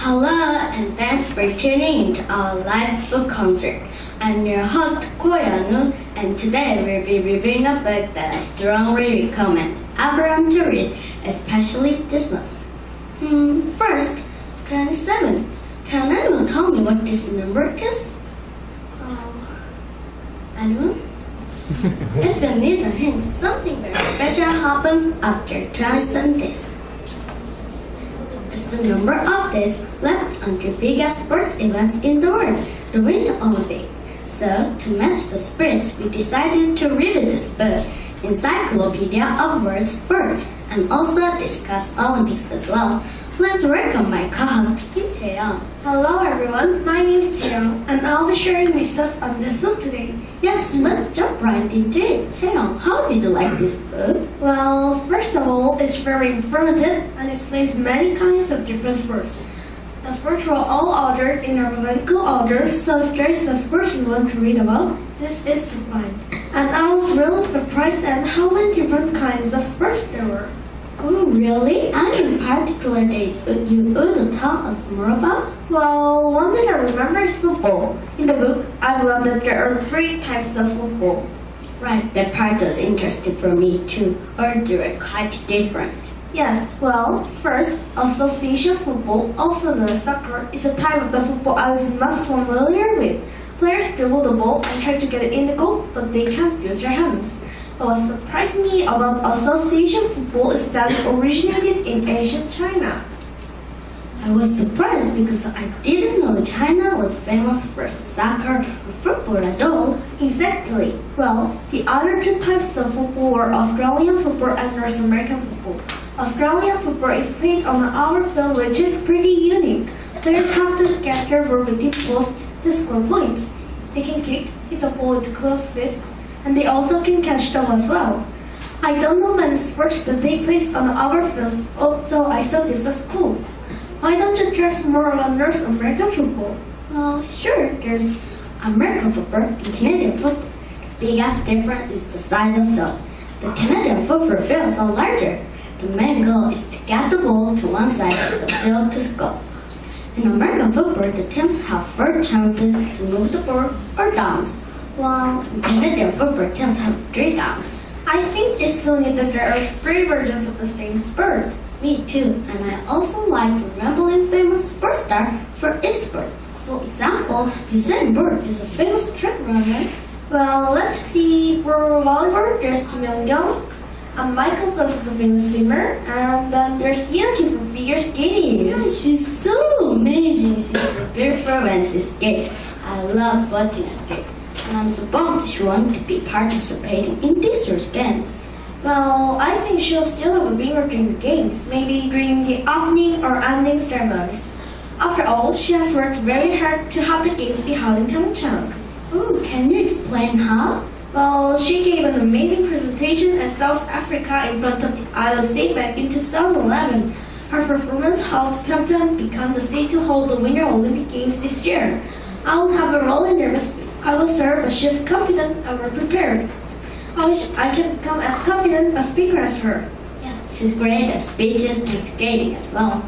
Hello, and thanks for tuning into our live book concert. I'm your host, Koyanu, and today we'll be reviewing a book that I strongly recommend everyone to read, especially this month. First, 27. Can anyone tell me what this number is? Anyone? If you need a hint, something very special happens after 27 days. It's the number of days left until the biggest sports events in the world, the Winter Olympics. So, to match the spirits, we decided to review this book, Encyclopedia of World Sports, and also discuss Olympics as well. Please welcome my co-host, Kim Tae-young. Hello everyone, my name is Tae-young, and I'll be sharing my thoughts on this book today. Yes, let's jump right into it. Tae-young, how did you like this book? Well, first of all, it's very informative and explains many kinds of different sports. The sports were all ordered in alphabetical order, so if there is a sport you want to read about, this is to find. And I was really surprised at how many different kinds of sports there were. Oh, really? Any in particular that you would tell us more about? Well, one that I remember is football. In the book, I learned that there are 3 types of football. Right, that part was interesting for me too, or they were quite different. Yes, well, first, association football, also known as soccer, is a type of the football I was most familiar with. Players dribble the ball and try to get it in the goal, but they can't use their hands. What surprised me about association football is that it originated in ancient China. I was surprised because I didn't know China was famous for soccer or football at all. Exactly. Well, the other 2 types of football were Australian football and North American football. Australian football is played on an outdoor field, which is pretty unique. Players have to get their ball with deep posts to score points. They can kick, hit the ball with closed fists, and they also can catch them as well. I don't know many sports that take place on our fields, so I thought this was cool. Why don't you tell us more about North American football? Well, sure, there's American football and Canadian football. The biggest difference is the size of the field. The Canadian football fields are larger. The main goal is to get the ball to one side of the field to score. In American football, the teams have 4 chances to move the ball or downs, while in Canadian football, teams have 3 downs. I think it's only that there are 3 versions of the same sport. Me too, and I also like remembering famous sports stars for each sport. For example, Usain Bolt is a famous track runner. Well, let's see. For volleyball, there's Kim Young, and Michael Phelps is a famous swimmer, and then there's Yuki for figure skating. Yeah, she's so amazing. She's very when she skates. I love watching her skate, and I'm so bummed she won't be participating in this year's games. Well, I think she'll still have a bigger during the games, maybe during the opening or ending ceremonies. After all, she has worked very hard to have the games be held in Pyeongchang. Oh, can you explain how? Well, she gave an amazing presentation at South Africa in front of the IOC back in 2011. Her performance helped Pyeongchang become the city to hold the Winter Olympic Games this year. I will have a really nervous. I will serve, but she is confident and well prepared. I wish I can become as confident a speaker as her. Yeah, she's great at speeches and skating as well.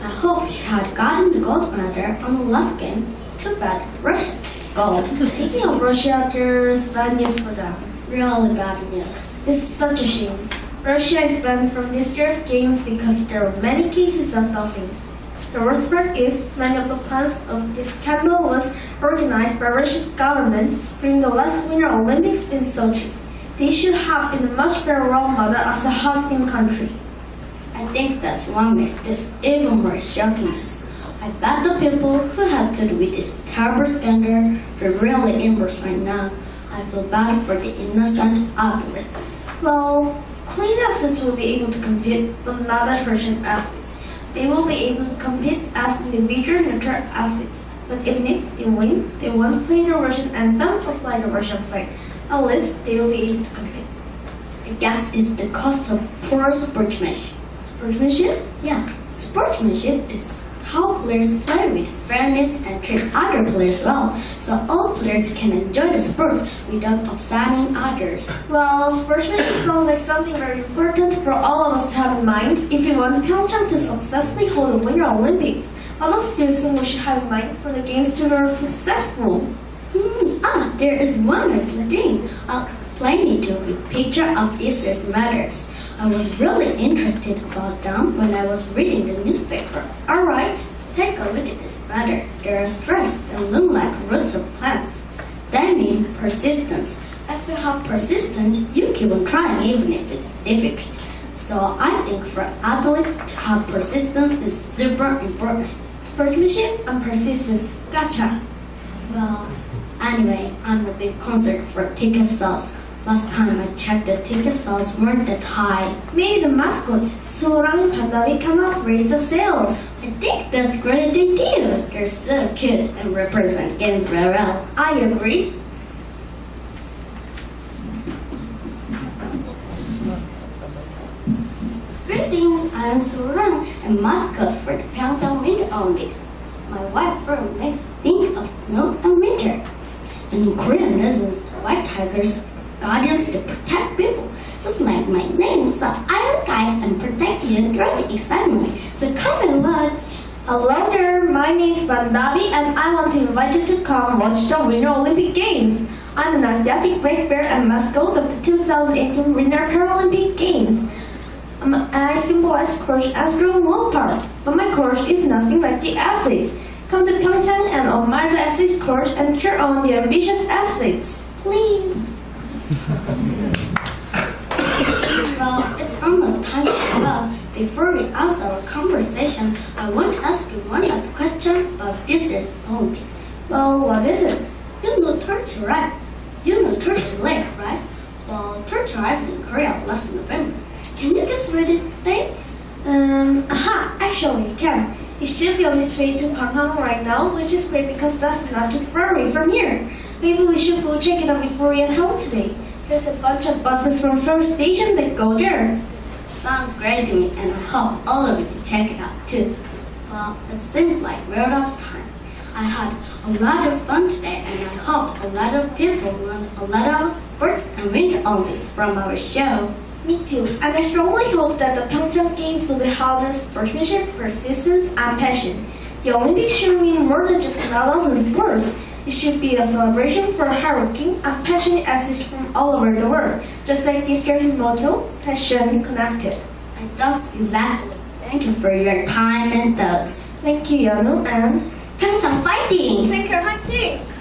I hope she had gotten the gold medal on the last game. Too bad, Russia gold. Speaking of Russia, there's bad news for them. Really bad news. It's such a shame. Russia is banned from this year's games because there are many cases of doping. The worst part is many of the plans of this scandal was organized by Russia's government during the last Winter Olympics in Sochi. They should have been a much better role model as a hosting country. I think that's what makes this even more shocking. I bet the people who had to do with this terrible scandal feel really embarrassed right now. I feel bad for the innocent athletes. Well, clean athletes will be able to compete, but not as Russian athletes. They will be able to compete as individual neutral athletes. But even if they win, they won't play the Russian anthem or fly the Russian flag. At least they will be able to compete. I guess it's the cost of poor sportsmanship. Sportsmanship? Yeah, sportsmanship is how players play with fairness and treat other players well, so all players can enjoy the sports without upsetting others. Well, sportsmanship sounds like something very important for all of us to have in mind if we want Pyeongchang to successfully hold the Winter Olympics. What else do you think we should have in mind for the games to be successful? There is one other thing. I'll explain it to you with picture of this year's matters. I was really interested about them when I was reading the newspaper. Alright. Take a look at this matter. There are stripes that look like roots of plants. That means persistence. If you have persistence, you keep on trying even if it's difficult. So I think for athletes to have persistence is super important. Sportsmanship and persistence. Gotcha. Well, anyway, I'm a big concern for ticket sales. Last time I checked, the ticket sales weren't that high. Maybe the mascot, Soorang Pandavi, cannot raise the sales. I think that's a great idea. They're so cute and represent games very well. I agree. Greetings, I'm Surang, a mascot for the Pyeongchang Winter Olympics. My white fur makes think of snow and winter. And in Korean lessons, white tigers are guardians that protect people. Just like my name, so I will guide and protect you during the excitement. So come and watch. Hello there, my name is Bandavi and I want to invite you to come watch the Winter Olympic Games. I'm an Asiatic black bear and mascot of the 2018 Winter Paralympic Games. And I symbolize courage and strong willpower, but my courage is nothing like the athletes. Come to Pyeongchang and admire the athlete courage and cheer on the ambitious athletes. Please. Well, it's almost time to go out. Before we answer our conversation, I want to ask you one last question about this year's Olympics. Well, what is it? You know turtle, right? You know turtle lake, right? Well, turtle arrived in Korea last November. Can you guess where it is today? Actually, you can. It should be on its way to Gwanghwamun right now, which is great because that's not too far away from here. Maybe we should go check it out before we head home today. There's a bunch of buses from Seoul Station that go there. Sounds great to me, and I hope all of you can check it out too. Well, it seems like we're out of time. I had a lot of fun today, and I hope a lot of people learned a lot of sports and Winter Olympics from our show. Me too, and I strongly hope that the Pyeongchang Games will be held in sportsmanship, persistence, and passion. The Olympics should mean more than just medals and sports. It should be a celebration for hardworking and passionate athletes from all over the world, just like this year's motto, Passion Connected. And that's exactly. Thank you for your time and thoughts. Thank you, Yanu, and Pyeongchang fighting! Thank you, fighting!